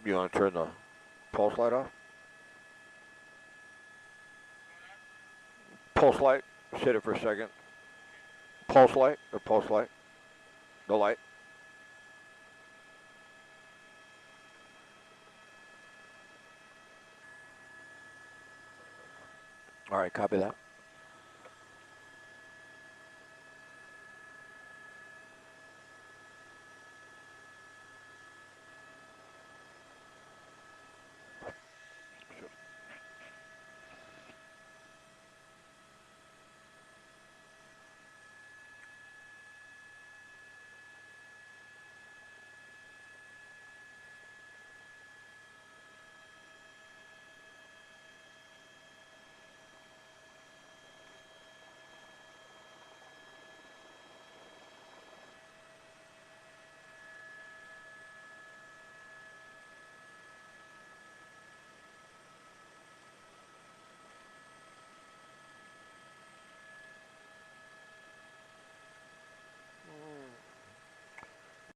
You want to turn the pulse light off? Pulse light. Hit it for a second. Pulse light or pulse light? The light. All right, copy that.